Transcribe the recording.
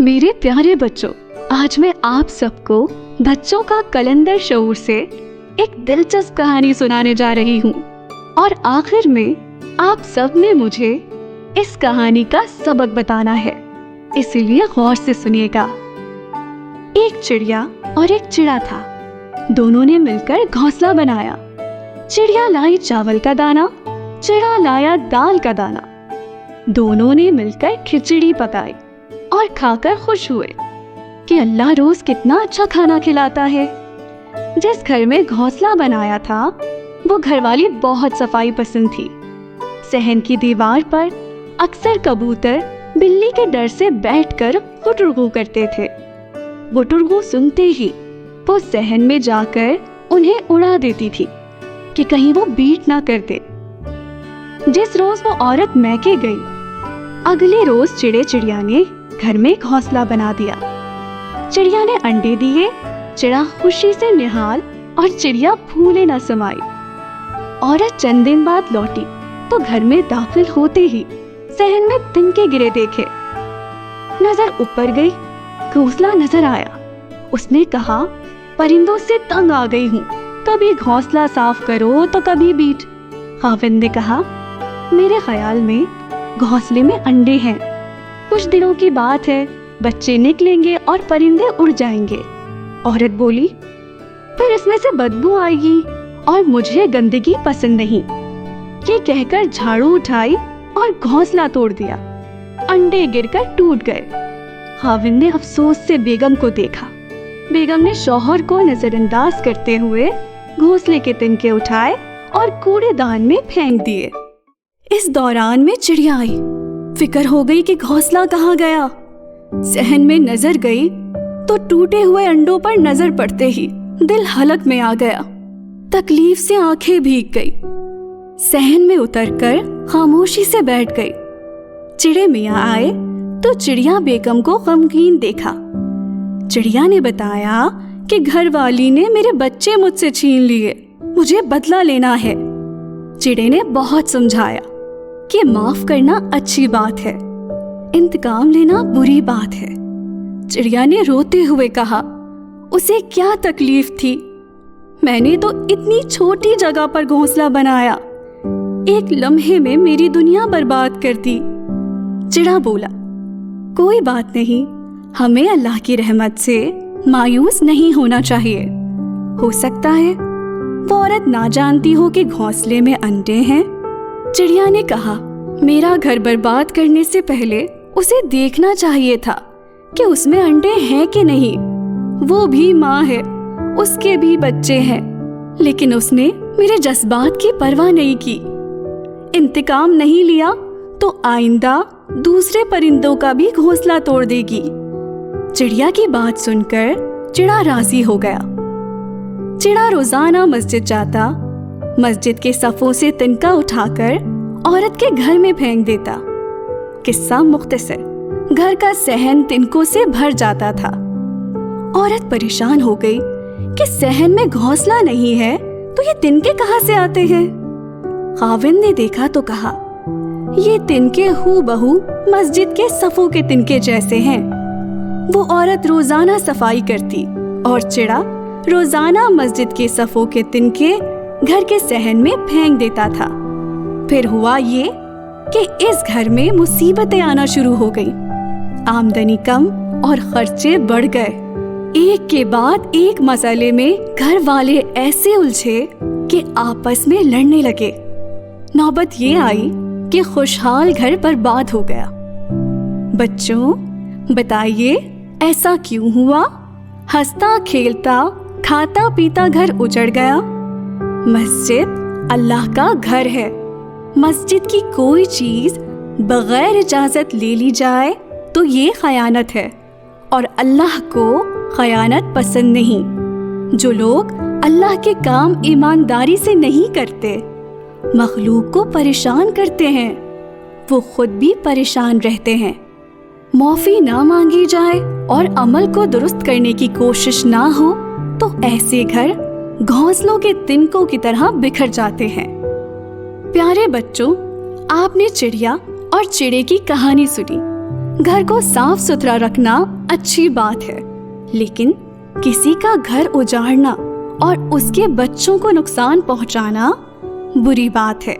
मेरे प्यारे बच्चों, आज मैं आप सबको बच्चों का कलंदर शऊर से एक दिलचस्प कहानी सुनाने जा रही हूँ। और आखिर में आप सब ने मुझे इस कहानी का सबक बताना है, इसीलिए गौर से सुनिएगा। एक चिड़िया और एक चिड़ा था। दोनों ने मिलकर घोंसला बनाया। चिड़िया लाई चावल का दाना, चिड़ा लाया दाल का दाना। दोनों ने मिलकर खिचड़ी पकाई और खाकर खुश हुए कि अल्लाह रोज कितना अच्छा खाना खिलाता है। जिस घर में घोंसला बनाया था वो घरवाली बहुत सफाई पसंद थी। सहन की दीवार पर अक्सर कबूतर बिल्ली के डर से बैठकर गुटुरगू करते थे। गुटुरगू सुनते ही वो सहन में जाकर उन्हें उड़ा देती थी कि कहीं वो बीट ना कर दे। जिस रोज वो औरत मैके गई, अगले रोज चिड़े चिड़िया ने घर में घोंसला बना दिया। चिड़िया ने अंडे दिए, चिड़ा खुशी से निहाल और चिड़िया फूले न समाई। औरत चंद दिन बाद लौटी तो घर में दाखिल होते ही सहन में तिनके गिरे देखे। नजर ऊपर गई, घोंसला नजर आया। उसने कहा, परिंदों से तंग आ गई हूँ, कभी घोंसला साफ करो तो कभी बीट। खाविंद ने कहा, मेरे ख्याल में घोंसले में अंडे हैं। कुछ दिनों की बात है, बच्चे निकलेंगे और परिंदे उड़ जाएंगे। औरत बोली, फिर इसमें से बदबू आएगी और मुझे गंदगी पसंद नहीं। ये कहकर झाड़ू उठाई और घोंसला तोड़ दिया। अंडे गिरकर टूट गए। खाविंद ने अफसोस से बेगम को देखा। बेगम ने शौहर को नजरअंदाज करते हुए घोंसले के तिनके उठाए और कूड़ेदान में फेंक दिए। इस दौरान में चिड़िया आई। फिक्र हो गई कि घोंसला कहाँ गया। सहन में नजर गई तो टूटे हुए अंडों पर नजर पड़ते ही दिल हलक में आ गया। तकलीफ से आंखें भीग गई। सहन में उतरकर खामोशी से बैठ गई। चिड़े मियाँ आए तो चिड़िया बेगम को गमगीन देखा। चिड़िया ने बताया कि घरवाली ने मेरे बच्चे मुझसे छीन लिए, मुझे बदला लेना है। चिड़े ने बहुत समझाया कि माफ करना अच्छी बात है, इंतकाम लेना बुरी बात है। चिड़िया ने रोते हुए कहा, उसे क्या तकलीफ थी, मैंने तो इतनी छोटी जगह पर घोंसला बनाया, एक लम्हे में मेरी दुनिया बर्बाद कर दी। चिड़ा बोला, कोई बात नहीं, हमें अल्लाह की रहमत से मायूस नहीं होना चाहिए। हो सकता है वो औरत ना जानती हो कि घोंसले में अंडे हैं। चिड़िया ने कहा, मेरा घर बर्बाद करने से पहले उसे देखना चाहिए था कि उसमें अंडे हैं कि नहीं। वो भी माँ है, उसके भी बच्चे हैं, लेकिन उसने मेरे जज्बात की परवाह नहीं की। इंतकाम नहीं लिया तो आइंदा दूसरे परिंदों का भी घोंसला तोड़ देगी। चिड़िया की बात सुनकर चिड़ा राजी हो गया। चिड़ा रोजाना मस्जिद जाता, मस्जिद के सफों से तिनका उठाकर औरत के घर में फेंक देता। किस्सा मुख्तसर, घर का सहन तिनकों से भर जाता था। औरत परेशान हो गई कि सहन में घोंसला नहीं है तो ये तिनके कहाँ से आते हैं। खाविंद ने देखा तो कहा, ये तिनके हूबहू मस्जिद के सफों के तिनके जैसे हैं। वो औरत रोजाना सफाई करती और चिड़ा रोजाना मस्जिद के सफों के तिनके घर के सहन में फेंक देता था। फिर हुआ ये कि इस घर में मुसीबतें आना शुरू हो गई। आमदनी कम और खर्चे बढ़ गए। एक के बाद एक मसले में घर वाले ऐसे उलझे कि आपस में लड़ने लगे। नौबत ये आई कि खुशहाल घर बर्बाद हो गया। बच्चों, बताइए ऐसा क्यों हुआ? हंसता खेलता खाता पीता घर उजड़ गया। मस्जिद अल्लाह का घर है। मस्जिद की कोई चीज बगैर इजाजत ले ली जाए तो ये खयानत है, और अल्लाह को खयानत पसंद नहीं। जो लोग अल्लाह के काम ईमानदारी से नहीं करते, मखलूक को परेशान करते हैं, वो खुद भी परेशान रहते हैं। माफी ना मांगी जाए और अमल को दुरुस्त करने की कोशिश ना हो तो ऐसे घर घोंसलों के तिनकों की तरह बिखर जाते हैं। प्यारे बच्चों, आपने चिड़िया और चिड़े की कहानी सुनी। گھر کو صاف ستھرا رکھنا اچھی بات ہے، لیکن کسی کا گھر اجاڑنا اور اس کے بچوں کو نقصان پہنچانا بری بات ہے۔